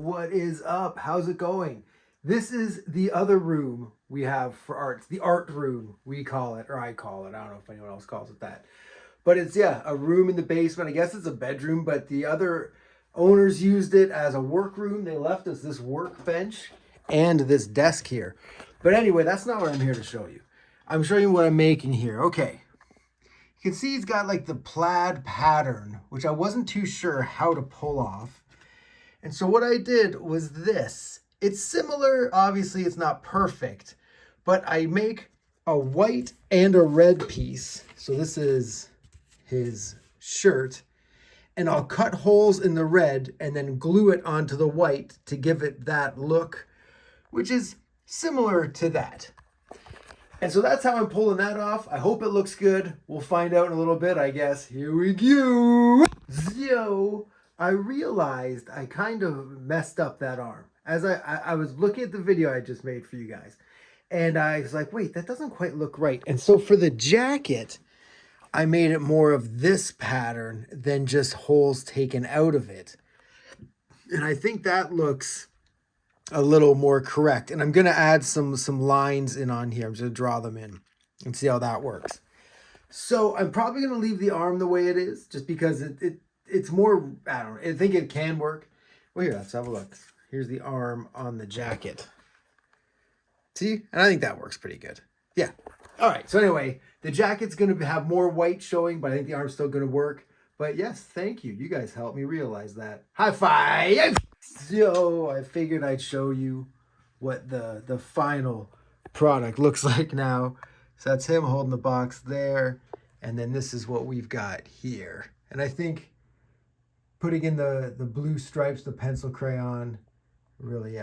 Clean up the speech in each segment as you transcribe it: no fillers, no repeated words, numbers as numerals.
what is up? How's it going? This is the other room we have for art. It's the art room, we call it, or I call it. I don't know if anyone else calls it that. But it's, yeah, a room in the basement. I guess it's a bedroom, but the other owners used it as a workroom. They left us this workbench and this desk here. But anyway, that's not what I'm here to show you. I'm showing you what I'm making here. Okay. You can see he's got like the plaid pattern, which I wasn't too sure how to pull off. And so what I did was this. It's similar, obviously it's not perfect, but I make a white and a red piece. So this is his shirt, and I'll cut holes in the red and then glue it onto the white to give it that look, which is similar to that. And so that's how I'm pulling that off. I hope it looks good. We'll find out in a little bit, I guess. Here we go. So I realized I kind of messed up that arm. As I was looking at the video I just made for you guys, and I was like, wait, that doesn't quite look right. And so for the jacket, I made it more of this pattern than just holes taken out of it. And I think that looks a little more correct. And I'm going to add some lines in on here. I'm just going to draw them in and see how that works. So I'm probably going to leave the arm the way it is, just because it's more, I don't know, I think it can work. Well, here, let's have a look. Here's the arm on the jacket. See? And I think that works pretty good. Yeah. All right. So anyway, the jacket's going to have more white showing, but I think the arm's still going to work. But yes, thank you. You guys helped me realize that. High five! So I figured I'd show you what the final product looks like now. So that's him holding the box there. And then this is what we've got here. And I think putting in the blue stripes, the pencil crayon, really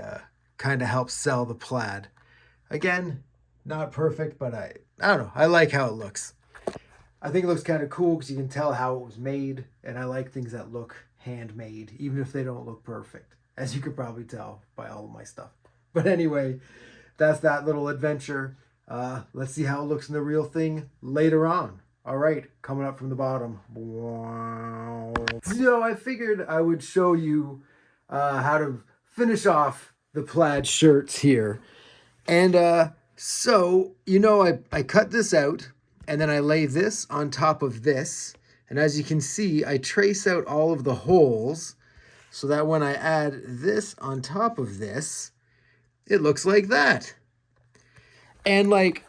kind of helps sell the plaid. Again, not perfect, but I don't know. I like how it looks. I think it looks kind of cool because you can tell how it was made. And I like things that look handmade, even if they don't look perfect, as you could probably tell by all of my stuff. But anyway, that's that little adventure. Let's see how it looks in the real thing later on. All right, coming up from the bottom. Wow. So I figured I would show you how to finish off the plaid shirts here. And so, you know, I cut this out, and then I lay this on top of this. And as you can see, I trace out all of the holes so that when I add this on top of this, it looks like that. And like,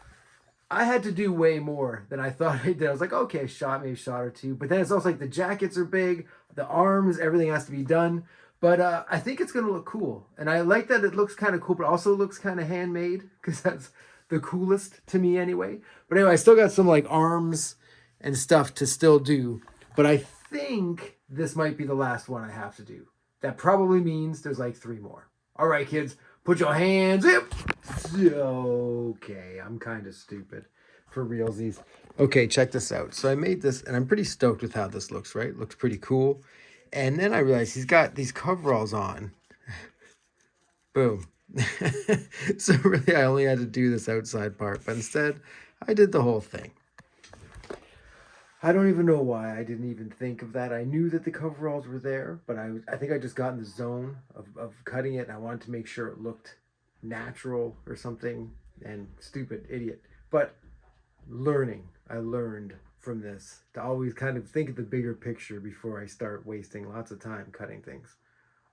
I had to do way more than I thought I did. I was like, okay, maybe a shot or two. But then it's also like the jackets are big, the arms, everything has to be done. But I think it's going to look cool. And I like that it looks kind of cool, but also looks kind of handmade, because that's the coolest to me anyway. But anyway, I still got some like arms and stuff to still do. But I think this might be the last one I have to do. That probably means there's like 3 more. All right, kids, put your hands up. Okay, I'm kind of stupid for realsies. Okay, check this out. So I made this, and I'm pretty stoked with how this looks, right? Looks pretty cool. And then I realized he's got these coveralls on. Boom. So really, I only had to do this outside part, but instead, I did the whole thing. I don't even know why I didn't even think of that. I knew that the coveralls were there, but I think I just got in the zone of cutting it, and I wanted to make sure it looked natural or something, and stupid idiot. But I learned from this to always kind of think of the bigger picture before I start wasting lots of time cutting things.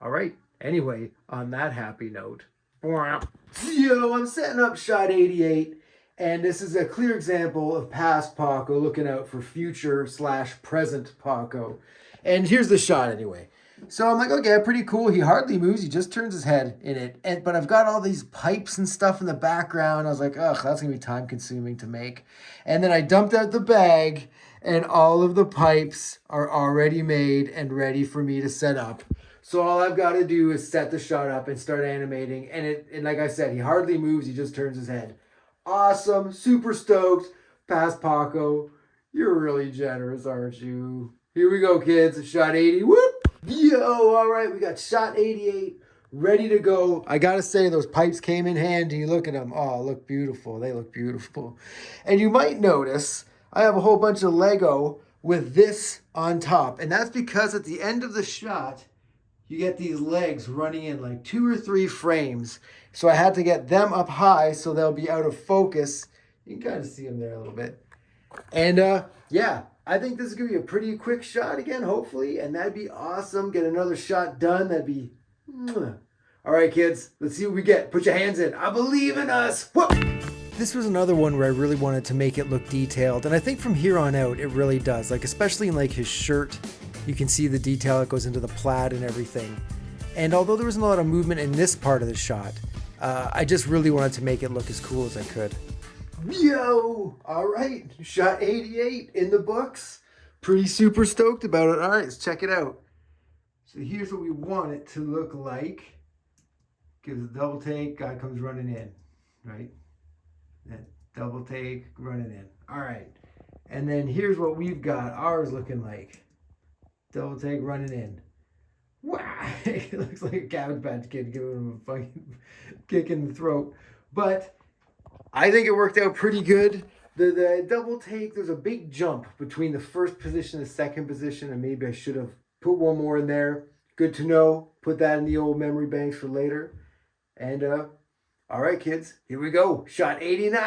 All right. Anyway, on that happy note, yo, I'm setting up shot 88. And this is a clear example of past Paco looking out for future/present Paco. And here's the shot anyway. So I'm like, okay, pretty cool. He hardly moves. He just turns his head in it. But I've got all these pipes and stuff in the background. I was like, ugh, that's going to be time consuming to make. And then I dumped out the bag, and all of the pipes are already made and ready for me to set up. So all I've got to do is set the shot up and start animating. And like I said, he hardly moves. He just turns his head. Awesome. Super stoked. Past Paco. You're really generous, aren't you? Here we go, kids. Shot 80. Whoop. Yo, all right. We got shot 88 ready to go. I got to say, those pipes came in handy. Look at them. Oh, look beautiful. They look beautiful. And you might notice I have a whole bunch of Lego with this on top. And that's because at the end of the shot, you get these legs running in like 2 or 3 frames. So I had to get them up high so they'll be out of focus. You can kind of see them there a little bit. And yeah, I think this is going to be a pretty quick shot again, hopefully. And that'd be awesome. Get another shot done. That'd be... All right, kids, let's see what we get. Put your hands in. I believe in us. Whoop! This was another one where I really wanted to make it look detailed. And I think from here on out, it really does. Like, especially in like his shirt, you can see the detail that goes into the plaid and everything. And although there wasn't a lot of movement in this part of the shot, I just really wanted to make it look as cool as I could. Yo! All right, shot 88 in the books. Pretty super stoked about it. All right, let's check it out. So here's what we want it to look like. Gives a double take, guy comes running in, right? Then double take, running in. All right. And then here's what we've got ours looking like. Double take, running in. Wow! It looks like a Cabbage Patch Kid giving him a fucking kick in the throat. But I think it worked out pretty good. The double take, there's a big jump between the first position and the second position, and maybe I should have put one more in there. Good to know. Put that in the old memory banks for later. And all right, kids, here we go. Shot 89.